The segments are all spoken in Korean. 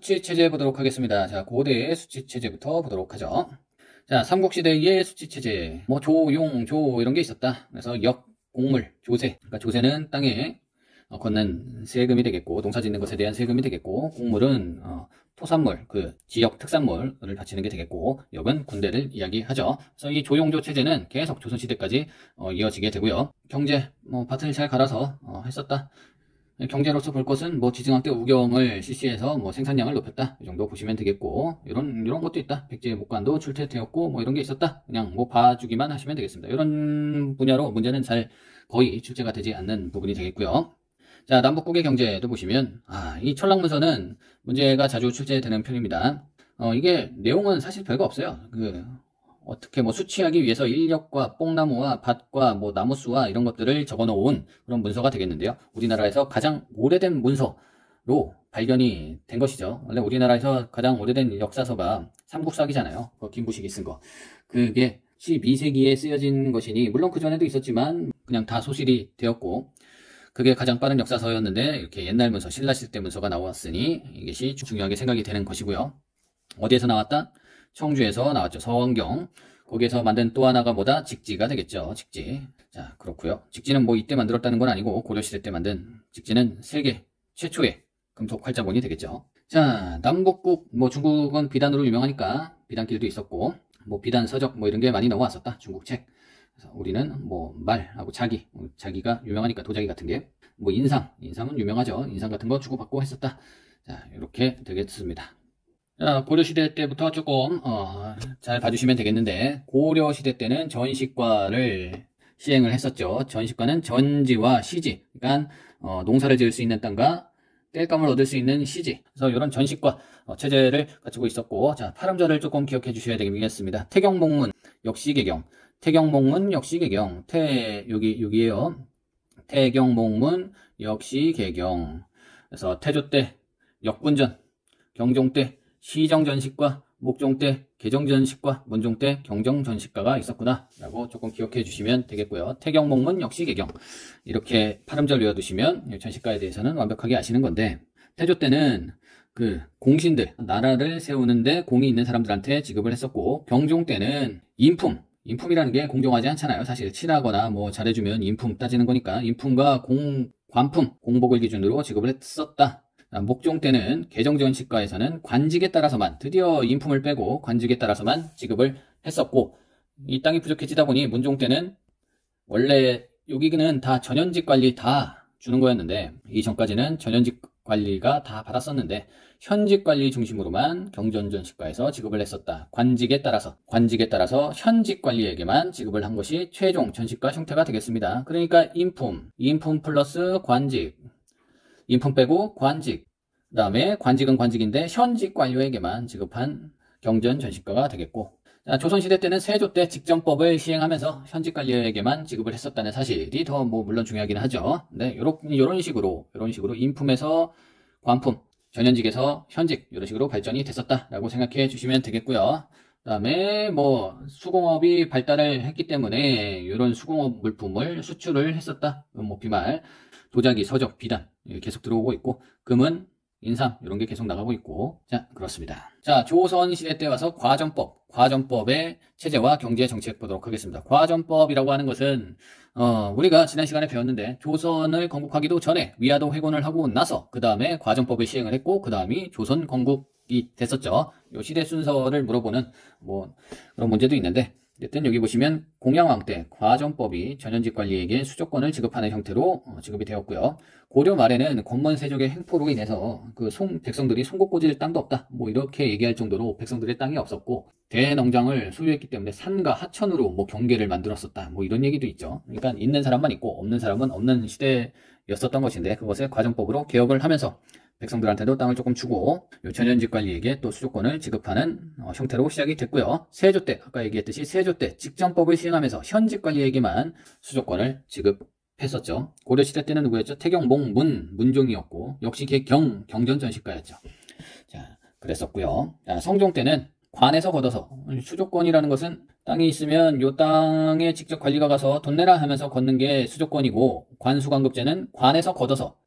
수치체제 보도록 하겠습니다. 자, 고대의 수치체제부터 보도록 하죠. 자, 삼국시대의 수치체제, 뭐 조, 용, 이런 게 있었다. 그래서 역, 공물, 조세. 그러니까 조세는 땅에 걷는 세금이 되겠고, 농사 짓는 것에 대한 세금이 되겠고, 공물은 토산물, 그 지역 특산물을 바치는 게 되겠고, 역은 군대를 이야기하죠. 그래서 이 조용조 체제는 계속 조선시대까지 이어지게 되고요. 경제, 밭을 잘 갈아서 했었다. 경제로서 볼 것은 뭐 지증학 때 우경을 실시해서 뭐 생산량을 높였다, 이 정도 보시면 되겠고, 이런 것도 있다. 백제 목관도 출퇴되었고 뭐 이런 게 있었다. 그냥 뭐 봐주기만 하시면 되겠습니다. 이런 분야로 문제는 잘 거의 출제가 되지 않는 부분이 되겠고요. 자, 남북국의 경제도 보시면 이 천랑문서는 문제가 자주 출제되는 편입니다. 이게 내용은 사실 별거 없어요. 어떻게 뭐 수치하기 위해서 인력과 뽕나무와 밭과 뭐 나무수와 이런 것들을 적어 놓은 그런 문서가 되겠는데요. 우리나라에서 가장 오래된 문서로 발견이 된 것이죠. 원래 우리나라에서 가장 오래된 역사서가 삼국사기잖아요. 김부식이 쓴 거. 그게 12세기에 쓰여진 것이니, 물론 그전에도 있었지만 그냥 다 소실이 되었고, 그게 가장 빠른 역사서였는데 이렇게 옛날 문서, 신라시대 문서가 나왔으니 이것이 중요하게 생각이 되는 것이고요. 어디에서 나왔다? 청주에서 나왔죠. 서원경. 거기에서 만든 또 하나가 뭐다? 직지가 되겠죠. 직지. 자, 그렇고요. 직지는 뭐 이때 만들었다는 건 아니고 고려시대 때 만든 직지는 세계 최초의 금속 활자본이 되겠죠. 자, 남북국, 뭐 중국은 비단으로 유명하니까 비단길도 있었고, 뭐 비단 서적 뭐 이런 게 많이 넘어왔었다. 중국 책. 그래서 우리는 뭐 말하고 자기가 유명하니까 도자기 같은 게, 뭐 인삼은 유명하죠. 인삼 같은 거 주고받고 했었다. 자, 이렇게 되겠습니다. 자, 고려시대 때부터 조금 잘 봐주시면 되겠는데, 고려시대 때는 전식과를 시행을 했었죠. 전식과는 전지와 시지, 그러니까 농사를 지을 수 있는 땅과 땔감을 얻을 수 있는 시지, 그래서 이런 전식과 체제를 갖추고 있었고, 자, 파름절을 조금 기억해 주셔야 되겠습니다. 태경목문 역시개경, 태경목문 역시개경, 여기에요. 태경목문 역시개경. 그래서 태조 때 역군전, 경종 때 시정전식과, 목종 때 개정전식과, 문종 때 경정전식과가 있었구나 라고 조금 기억해 주시면 되겠고요. 태경목문 역시개경, 이렇게 파름절 외워두시면 전식과에 대해서는 완벽하게 아시는 건데, 태조 때는 그 공신들, 나라를 세우는데 공이 있는 사람들한테 지급을 했었고, 경종 때는 인품이라는 게 공정하지 않잖아요. 사실 친하거나 뭐 잘해주면 인품 따지는 거니까 인품과 관품, 공복을 기준으로 지급을 했었다. 목종 때는 개정전식과에서는 관직에 따라서만, 드디어 인품을 빼고 관직에 따라서만 지급을 했었고, 이 땅이 부족해지다 보니 문종 때는 원래 여기는 다 전현직 관리 다 주는 거였는데, 이전까지는 전현직 관리가 다 받았었는데 현직 관리 중심으로만 경전전식과에서 지급을 했었다. 관직에 따라서 현직 관리에게만 지급을 한 것이 최종 전식과 형태가 되겠습니다. 그러니까 인품 플러스 관직, 인품 빼고 관직, 그 다음에 관직은 관직인데 현직 관료에게만 지급한 경전전식과가 되겠고, 자, 조선시대 때는 세조 때 직전법을 시행하면서 현직 관료에게만 지급을 했었다는 사실이 더 뭐 물론 중요하긴 하죠. 근데 이런 식으로 인품에서 관품, 전현직에서 현직, 이런 식으로 발전이 됐었다라고 생각해 주시면 되겠고요. 그 다음에 뭐 수공업이 발달을 했기 때문에 이런 수공업 물품을 수출을 했었다. 뭐 비말, 도자기, 서적, 비단 계속 들어오고 있고, 금은 인삼 이런 게 계속 나가고 있고. 자, 그렇습니다. 자, 조선시대 때 와서 과전법의 체제와 경제 정책 보도록 하겠습니다. 과전법이라고 하는 것은 우리가 지난 시간에 배웠는데, 조선을 건국하기도 전에 위화도 회군을 하고 나서 그 다음에 과전법을 시행을 했고, 그 다음이 조선 건국이 됐었죠. 요 시대 순서를 물어보는 뭐 그런 문제도 있는데, 어쨌든 여기 보시면 공양왕 때 과전법이 전현직 관리에게 수조권을 지급하는 형태로 지급이 되었고요. 고려 말에는 권문세족의 횡포로 인해서 백성들이 송곳 꽂을 땅도 없다, 뭐 이렇게 얘기할 정도로 백성들의 땅이 없었고, 대농장을 소유했기 때문에 산과 하천으로 뭐 경계를 만들었었다, 뭐 이런 얘기도 있죠. 그러니까 있는 사람만 있고 없는 사람은 없는 시대였었던 것인데, 그것을 과전법으로 개혁을 하면서 백성들한테도 땅을 조금 주고 전현직 관리에게 또 수조권을 지급하는 형태로 시작이 됐고요. 세조 때, 아까 얘기했듯이 세조 때 직전법을 시행하면서 현직 관리에게만 수조권을 지급했었죠. 고려시대 때는 누구였죠? 태경목 문종이었고, 역시 경전전식과였죠. 자, 그랬었고요. 자, 성종 때는 관에서 걷어서, 수조권이라는 것은 땅이 있으면 요 땅에 직접 관리가 가서 돈 내라 하면서 걷는 게 수조권이고, 관수관급제는 관에서 걷어서,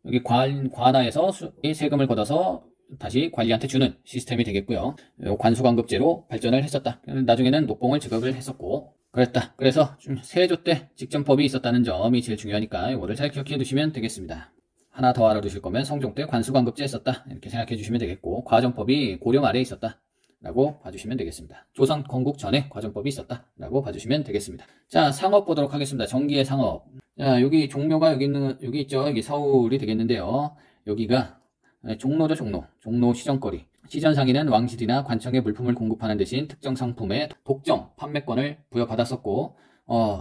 여기 관하에서 세금을 걷어서 다시 관리한테 주는 시스템이 되겠고요. 관수관급제로 발전을 했었다. 나중에는 녹봉을 지급을 했었고 그랬다. 그래서 좀 세조 때 직전법이 있었다는 점이 제일 중요하니까 이거를 잘 기억해 두시면 되겠습니다. 하나 더 알아두실 거면 성종 때 관수관급제 했었다. 이렇게 생각해 주시면 되겠고 과정법이 고려 말에 있었다. 라고 봐주시면 되겠습니다. 조선 건국 전에 과정법이 있었다. 라고 봐주시면 되겠습니다. 자, 상업 보도록 하겠습니다. 전기의 상업. 자, 여기 종묘가 여기 있죠. 여기 서울이 되겠는데요. 여기가 종로죠, 종로. 종로 시정거리. 시전상인은 왕실이나 관청에 물품을 공급하는 대신 특정 상품의 독점, 판매권을 부여받았었고,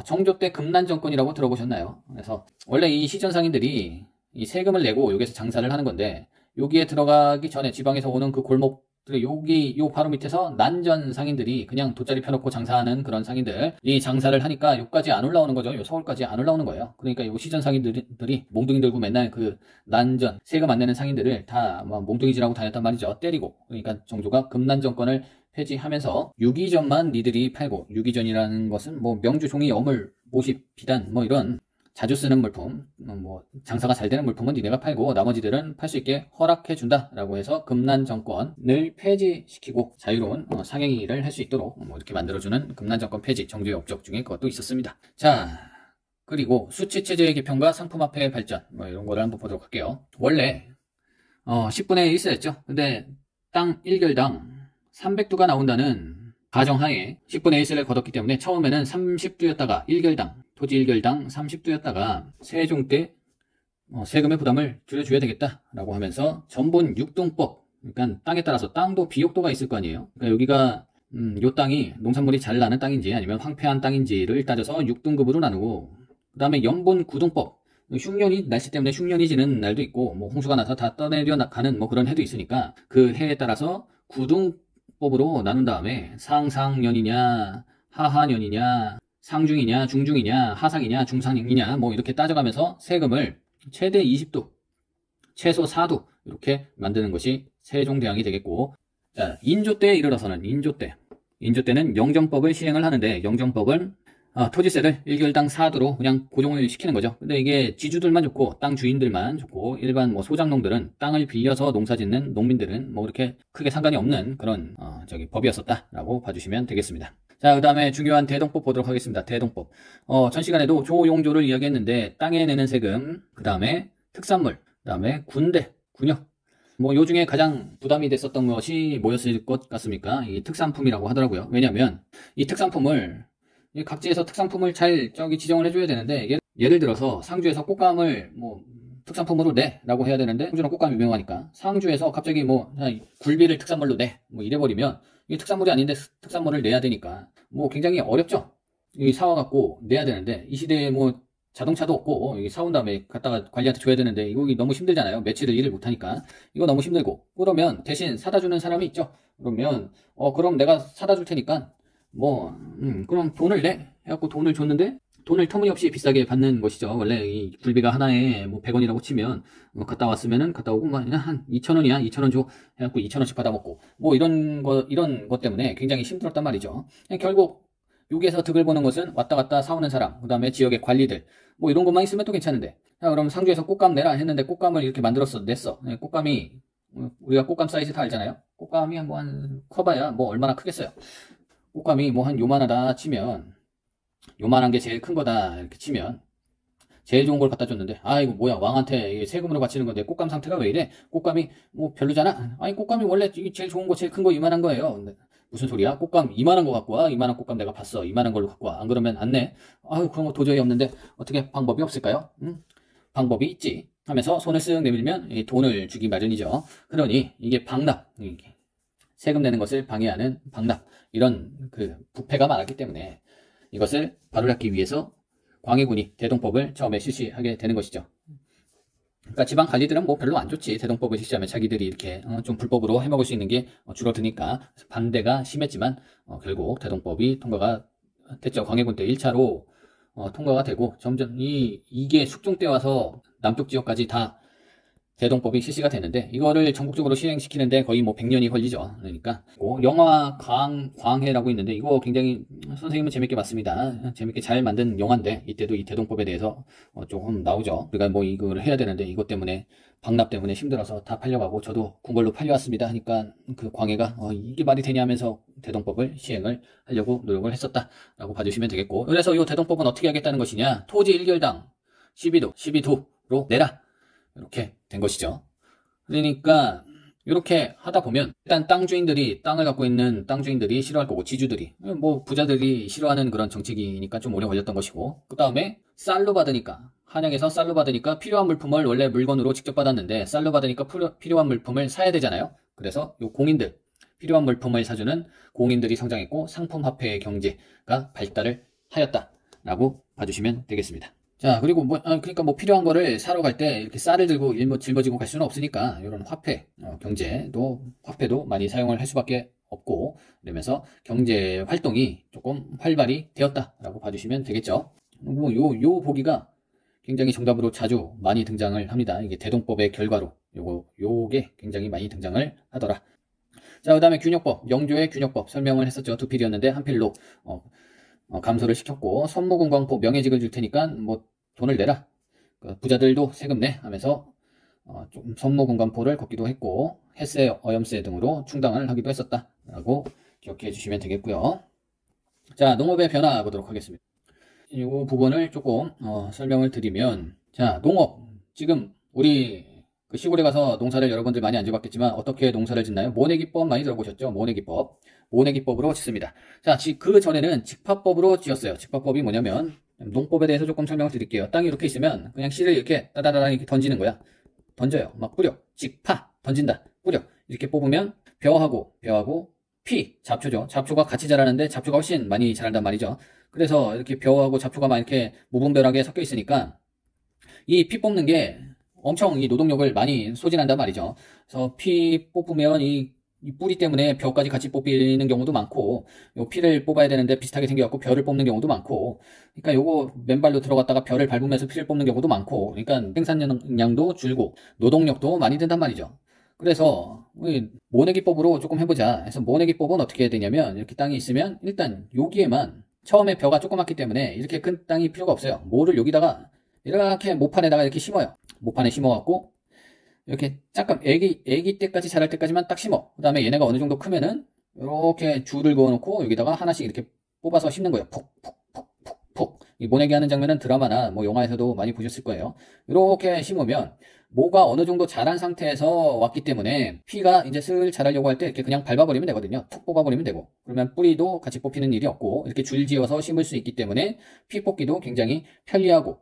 정조 때 금난정권이라고 들어보셨나요? 그래서 원래 이 시전상인들이 이 세금을 내고 여기서 장사를 하는 건데, 여기에 들어가기 전에 지방에서 오는 그 골목 여기 요 바로 밑에서 난전 상인들이 그냥 돗자리 펴놓고 장사하는 그런 상인들이 장사를 하니까 여기까지 안 올라오는 거죠. 요 서울까지 안 올라오는 거예요. 그러니까 요 시전 상인들이 몽둥이 들고 맨날 그 난전 세금 안 내는 상인들을 다 몽둥이질하고 다녔단 말이죠. 때리고. 그러니까 정조가 금난정권을 폐지하면서 유기전만 니들이 팔고, 유기전이라는 것은 뭐 명주, 종이, 어물, 모시, 비단 뭐 이런 자주 쓰는 물품, 뭐 장사가 잘 되는 물품은 니네가 팔고 나머지들은 팔 수 있게 허락해 준다라고 해서 금난정권을 폐지시키고 자유로운 상행위를 할 수 있도록 뭐 이렇게 만들어주는 금난정권 폐지, 정조의 업적 중에 그것도 있었습니다. 자, 그리고 수치체제의 개편과 상품화폐의 발전, 뭐 이런 거를 한번 보도록 할게요. 원래 10분의 1세였죠. 근데 땅 1결당 300두가 나온다는 가정하에 10분의 1세를 거뒀기 때문에 처음에는 30두였다가 1결당 토지 1결당 30두였다가 세종 때 세금의 부담을 줄여줘야 되겠다라고 하면서 전분 육동법, 그러니까 땅에 따라서 땅도 비옥도가 있을 거 아니에요. 그러니까 여기가 요 땅이 농산물이 잘 나는 땅인지 아니면 황폐한 땅인지를 따져서 6등급으로 나누고, 그 다음에 연분 구동법, 흉년이 날씨 때문에 흉년이 지는 날도 있고 뭐 홍수가 나서 다 떠내려 가는 뭐 그런 해도 있으니까 그 해에 따라서 구등법으로 나눈 다음에 상상년이냐 하하년이냐 상중이냐 중중이냐 하상이냐 중상이냐 뭐 이렇게 따져가면서 세금을 최대 20두 최소 4두 이렇게 만드는 것이 세종대왕이 되겠고, 자, 인조 때에 이르러서는 인조 때는 영정법을 시행을 하는데, 영정법은 토지세를 1결당 4두로 그냥 고정을 시키는 거죠. 근데 이게 지주들만 좋고 땅 주인들만 좋고 일반 뭐 소장농들은 땅을 빌려서 농사 짓는 농민들은 뭐 이렇게 크게 상관이 없는 그런 법이었었다라고 봐주시면 되겠습니다. 자, 그 다음에 중요한 대동법 보도록 하겠습니다. 대동법. 전 시간에도 조용조를 이야기했는데 땅에 내는 세금, 그 다음에 특산물, 그 다음에 군대, 군역. 뭐 요 중에 가장 부담이 됐었던 것이 뭐였을 것 같습니까? 이 특산품이라고 하더라고요. 왜냐면 이 특산품을 각지에서 특산품을 잘 지정을 해줘야 되는데, 예를 들어서 상주에서 꽃감을 뭐 특산품으로 내라고 해야 되는데, 상주는 꽃감이 유명하니까 상주에서 갑자기 뭐 굴비를 특산물로 내 뭐 이래버리면 이게 특산물이 아닌데 특산물을 내야 되니까 뭐 굉장히 어렵죠. 이 사와갖고 내야 되는데, 이 시대에 뭐 자동차도 없고 이게 사온 다음에 갖다가 관리한테 줘야 되는데 이거 너무 힘들잖아요. 며칠을 일을 못하니까 이거 너무 힘들고, 그러면 대신 사다 주는 사람이 있죠. 그러면 그럼 내가 사다 줄 테니까 뭐 그럼 돈을 내 해갖고 돈을 줬는데, 돈을 터무니없이 비싸게 받는 것이죠. 원래 이 굴비가 하나에 뭐 100원이라고 치면 갔다 왔으면은 갔다 오고 한 2,000원이야 2,000원 줘 해갖고 2,000원씩 받아먹고 뭐 이런 것 때문에 굉장히 힘들었단 말이죠. 결국 여기에서 득을 보는 것은 왔다 갔다 사오는 사람, 그 다음에 지역의 관리들 뭐 이런 것만 있으면 또 괜찮은데, 자, 그럼 상주에서 꽃감 내라 했는데 꽃감을 이렇게 냈어. 꽃감이 우리가 꽃감 사이즈 다 알잖아요. 꽃감이 한 커봐야 뭐 얼마나 크겠어요. 꽃감이 뭐 한 요만하다 치면, 요만한 게 제일 큰 거다 이렇게 치면 제일 좋은 걸 갖다 줬는데, 이거 뭐야, 왕한테 세금으로 바치는 건데 꽃감 상태가 왜 이래? 꽃감이 뭐 별로잖아? 아니 꽃감이 원래 제일 좋은 거 제일 큰 거 이만한 거예요. 근데 무슨 소리야? 꽃감 이만한 거 갖고 와. 이만한 꽃감 내가 봤어. 이만한 걸로 갖고 와. 안 그러면 안 내. 그런 거 도저히 없는데 어떻게 방법이 없을까요? 방법이 있지 하면서 손을 쓱 내밀면 돈을 주기 마련이죠. 그러니 이게 방납, 세금 내는 것을 방해하는 방납, 이런 그 부패가 많았기 때문에 이것을 바로잡기 위해서 광해군이 대동법을 처음에 실시하게 되는 것이죠. 그러니까 지방 관리들은 뭐 별로 안 좋지. 대동법을 실시하면 자기들이 이렇게 좀 불법으로 해먹을 수 있는 게 줄어드니까 반대가 심했지만 결국 대동법이 통과가 됐죠. 광해군 때 1차로 통과가 되고 점점 이게 숙종 때 와서 남쪽 지역까지 다 대동법이 실시가 되는데 이거를 전국적으로 시행시키는데 거의 뭐 100년이 걸리죠. 그러니까 영화 광해라고 있는데 이거 굉장히 선생님은 재밌게 봤습니다. 재밌게 잘 만든 영화인데 이때도 이 대동법에 대해서 조금 나오죠. 우리가 뭐 이걸 해야 되는데 이것 때문에 박납 때문에 힘들어서 다 팔려가고 저도 궁궐로 팔려왔습니다 하니까 그 광해가 이게 말이 되냐 하면서 대동법을 시행을 하려고 노력을 했었다라고 봐주시면 되겠고, 그래서 이 대동법은 어떻게 하겠다는 것이냐, 토지 1결당 12도로 내라, 이렇게 된 것이죠. 그러니까 이렇게 하다 보면 일단 땅 주인들이, 땅을 갖고 있는 땅 주인들이 싫어할 거고, 지주들이, 뭐 부자들이 싫어하는 그런 정책이니까 좀 오래 걸렸던 것이고, 그 다음에 쌀로 받으니까, 한양에서 쌀로 받으니까 필요한 물품을 원래 물건으로 직접 받았는데 쌀로 받으니까 필요한 물품을 사야 되잖아요. 그래서 요 공인들, 필요한 물품을 사주는 공인들이 성장했고 상품화폐의 경제가 발달을 하였다라고 봐주시면 되겠습니다. 자, 그리고 그러니까 뭐 필요한 거를 사러 갈 때 이렇게 쌀을 들고 짊어지고 갈 수는 없으니까 이런 화폐, 화폐도 많이 사용을 할 수밖에 없고, 이러면서 경제 활동이 조금 활발히 되었다라고 봐주시면 되겠죠. 요 보기가 굉장히 정답으로 자주 많이 등장을 합니다. 이게 대동법의 결과로 요게 굉장히 많이 등장을 하더라. 자, 그 다음에 균역법, 영조의 균역법 설명을 했었죠. 두 필이었는데 한 필로 감소를 시켰고, 선무궁광포 명예직을 줄 테니까 뭐 돈을 내라, 부자들도 세금 내 하면서 좀 선무궁광포를 걷기도 했고, 햇세, 어염세 등으로 충당을 하기도 했었다라고 기억해 주시면 되겠고요. 자, 농업의 변화 보도록 하겠습니다. 이 부분을 조금 설명을 드리면, 자, 농업, 지금 우리 그 시골에 가서 농사를 여러분들 많이 안 지어봤겠지만 어떻게 농사를 짓나요? 모내기법 많이 들어보셨죠? 모내기법으로 짓습니다. 자, 그 전에는 직파법으로 지었어요. 직파법이 뭐냐면, 농법에 대해서 조금 설명을 드릴게요. 땅이 이렇게 있으면 그냥 씨를 이렇게 따다다다 이렇게 던지는 거야. 던져요. 막 뿌려. 직파, 던진다. 뿌려. 이렇게 뽑으면 벼하고 피, 잡초죠. 잡초가 같이 자라는데 잡초가 훨씬 많이 자란단 말이죠. 그래서 이렇게 벼하고 잡초가 막 이렇게 무분별하게 섞여 있으니까 이 피 뽑는 게 엄청 이 노동력을 많이 소진한단 말이죠. 그래서 피 뽑으면 이 뿌리 때문에 벼까지 같이 뽑히는 경우도 많고, 요 피를 뽑아야 되는데 비슷하게 생겨갖고 벼를 뽑는 경우도 많고, 그러니까 요거 맨발로 들어갔다가 벼를 밟으면서 피를 뽑는 경우도 많고, 그러니까 생산량도 줄고 노동력도 많이 든단 말이죠. 그래서 모내기법으로 조금 해보자 해서, 모내기법은 어떻게 해야 되냐면, 이렇게 땅이 있으면 일단 여기에만, 처음에 벼가 조그맣기 때문에 이렇게 큰 땅이 필요가 없어요. 모를 여기다가 이렇게 모판에다가 이렇게 심어요. 모판에 심어갖고 이렇게 잠깐 애기 때까지 자랄 때까지만 딱 심어. 그 다음에 얘네가 어느 정도 크면은 이렇게 줄을 그어놓고 여기다가 하나씩 이렇게 뽑아서 심는 거예요. 푹. 이 모내기 하는 장면은 드라마나 뭐 영화에서도 많이 보셨을 거예요. 이렇게 심으면 모가 어느 정도 자란 상태에서 왔기 때문에 피가 이제 슬 자라려고 할 때 이렇게 그냥 밟아버리면 되거든요. 툭 뽑아버리면 되고, 그러면 뿌리도 같이 뽑히는 일이 없고 이렇게 줄지어서 심을 수 있기 때문에 피 뽑기도 굉장히 편리하고,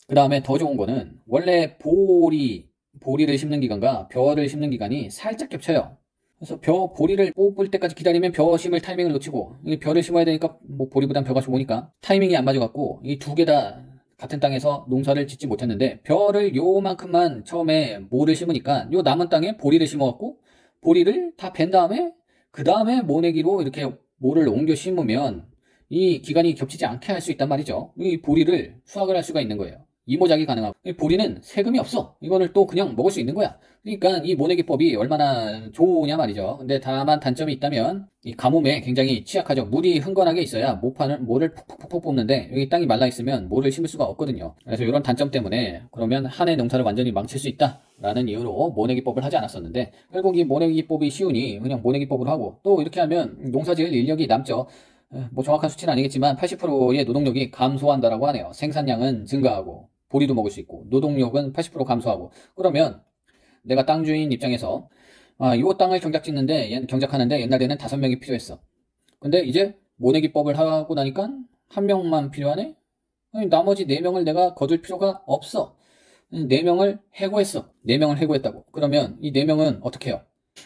그 다음에 더 좋은 거는 원래 보리를 심는 기간과 벼를 심는 기간이 살짝 겹쳐요. 그래서 보리를 뽑을 때까지 기다리면 벼 심을 타이밍을 놓치고, 벼를 심어야 되니까 뭐 보리보단 벼가 좋으니까 타이밍이 안 맞아갖고 이 두 개 다 같은 땅에서 농사를 짓지 못했는데, 벼를 요만큼만 처음에 모를 심으니까 요 남은 땅에 보리를 심어갖고 보리를 다 벤 다음에 그 다음에 모내기로 이렇게 모를 옮겨 심으면 이 기간이 겹치지 않게 할 수 있단 말이죠. 이 보리를 수확을 할 수가 있는 거예요. 이모작이 가능하고, 보리는 세금이 없어. 이거를 또 그냥 먹을 수 있는 거야. 그러니까 이 모내기법이 얼마나 좋으냐 말이죠. 근데 다만 단점이 있다면 이 가뭄에 굉장히 취약하죠. 물이 흥건하게 있어야 모를 푹푹푹 뽑는데 여기 땅이 말라 있으면 모를 심을 수가 없거든요. 그래서 이런 단점 때문에 그러면 한 해 농사를 완전히 망칠 수 있다라는 이유로 모내기법을 하지 않았었는데, 결국 이 모내기법이 쉬우니 그냥 모내기법으로 하고, 또 이렇게 하면 농사지을 인력이 남죠. 뭐 정확한 수치는 아니겠지만 80%의 노동력이 감소한다라고 하네요. 생산량은 증가하고 보리도 먹을 수 있고 노동력은 80% 감소하고, 그러면 내가 땅 주인 입장에서 이 땅을 경작하는데 옛날에는 5명이 필요했어. 근데 이제 모내기법을 하고 나니까 1명만 필요하네? 나머지 4명을 내가 거둘 필요가 없어. 4명을 해고했어. 4명을 해고했다고. 그러면 이 4명은 어떻게 해요?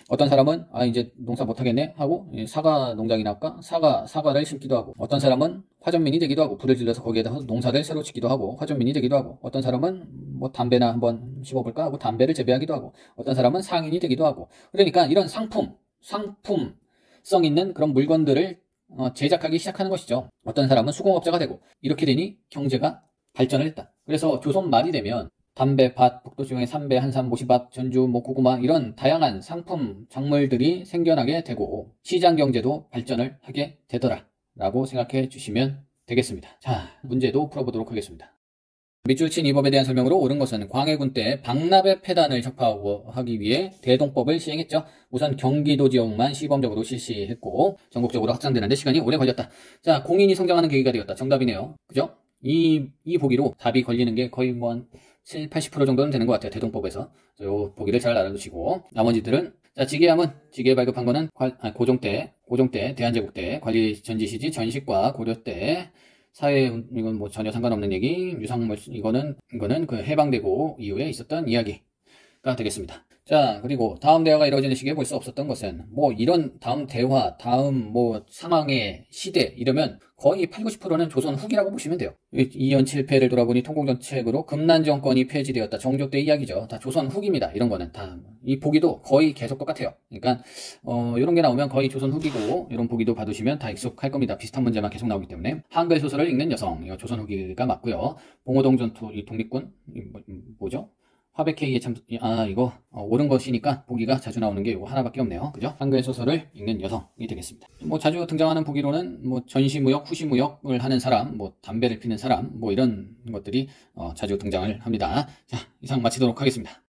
어떤 사람은 이제 농사 못하겠네 하고 사과 농장이나 할까? 사과를 심기도 하고, 어떤 사람은 화전민이 되기도 하고, 불을 질러서 거기에다 농사를 새로 짓기도 하고 화전민이 되기도 하고, 어떤 사람은 뭐 담배나 한번 심어볼까 하고 담배를 재배하기도 하고, 어떤 사람은 상인이 되기도 하고. 그러니까 이런 상품성 있는 그런 물건들을 제작하기 시작하는 것이죠. 어떤 사람은 수공업자가 되고, 이렇게 되니 경제가 발전을 했다. 그래서 조선 말이 되면 담배, 밭, 북도지방의 삼배, 한삼, 모시밭, 전주, 고구마 이런 다양한 상품, 작물들이 생겨나게 되고 시장 경제도 발전을 하게 되더라 라고 생각해 주시면 되겠습니다. 자, 문제도 풀어보도록 하겠습니다. 밑줄 친 이 법에 대한 설명으로 옳은 것은 광해군 때 박납의 폐단을 적파하기 위해 대동법을 시행했죠. 우선 경기도 지역만 시범적으로 실시했고 전국적으로 확산되는데 시간이 오래 걸렸다. 자, 공인이 성장하는 계기가 되었다. 정답이네요. 그죠? 이 보기로 답이 걸리는 게 거의 한 7, 80% 정도는 되는 것 같아요. 대동법에서. 이 보기를 잘 알아두시고 나머지들은 자, 지계함은 지계 발급한 거는 고종 때, 대한제국 때, 관리 전지시지 전식과 고려 때 사회, 이건 전혀 상관없는 얘기, 유상물, 이거는 그 해방되고 이후에 있었던 이야기가 되겠습니다. 자, 그리고 다음 대화가 이루어지는 시기에 볼 수 없었던 것은, 이런 다음 대화, 다음 상황의 시대, 이러면 거의 8, 90%는 조선 후기라고 보시면 돼요. 이연 7패를 돌아보니 통공정책으로 금난정권이 폐지되었다. 정조 때 이야기죠. 다 조선 후기입니다. 이런 거는 다. 이 보기도 거의 계속 똑같아요. 그러니까, 이런 게 나오면 거의 조선 후기고, 이런 보기도 받으시면 다 익숙할 겁니다. 비슷한 문제만 계속 나오기 때문에. 한글 소설을 읽는 여성, 이거 조선 후기가 맞고요. 봉오동 전투, 이 독립군, 뭐죠? 화백회의에 이거 옳은 것이니까 보기가 자주 나오는 게 이거 하나밖에 없네요. 그죠? 한글 소설을 읽는 여성이 되겠습니다. 자주 등장하는 보기로는 전시무역, 후시무역을 하는 사람, 담배를 피는 사람, 이런 것들이 자주 등장을 합니다. 자, 이상 마치도록 하겠습니다.